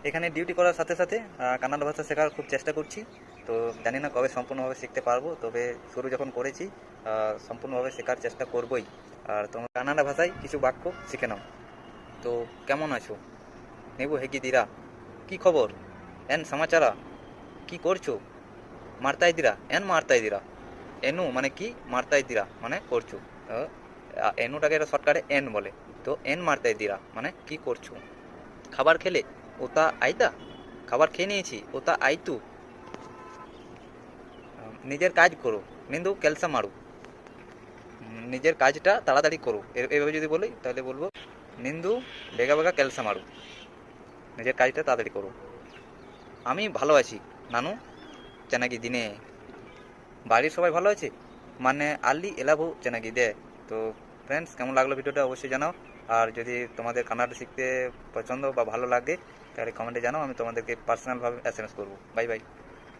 এখানে ডিউটি করার সাথে সাথে কানাডা ভাষা শেখার খুব চেষ্টা করছি। তো জানি না কবে সম্পূর্ণভাবে শিখতে পারবো, তবে শুরু যখন করেছি সম্পূর্ণভাবে শেখার চেষ্টা করবই। আর তোমার কানাডা ভাষায় কিছু বাক্য শিখে নাও। তো কেমন আছো? নেবু হেকি দিরা, কি খবর? এন সমাচারা, কি করছো? মারতাই দিরা, এন মারতাই দিরা। এনু মানে কি, মারতাই দিরা মানে করছো। এনুটাকে এটা শর্টকাটে এন বলে। তো এন মারতাই দিরা মানে কি করছো। খাবার খেলে? ওতা আইতা, খাবার খেয়ে নিয়েছি, ওতা আইতু। নিজের কাজ করো, নিন্দু কেলসা মারু। নিজের কাজটা তাড়াতাড়ি করো, এভাবে যদি বলি তাহলে বলবো নিন্দু বেগা বেগা কেলসা মারু, নিজের কাজটা তাড়াতাড়ি করো। আমি ভালো আছি নানু, চেনাকি দিনে। বাড়ির সবাই ভালো আছে মানে আল্লি এলাবো চেনাকি দে। তো ফ্রেন্ডস, কেমন লাগলো ভিডিওটা অবশ্যই জানাও। আর যদি তোমাদের কানাডা শিখতে পছন্দ বা ভালো লাগে তাহলে কমেন্টে জানাও, আমি তোমাদেরকে পার্সোনালভাবে এসএমএস করবো। Bye bye.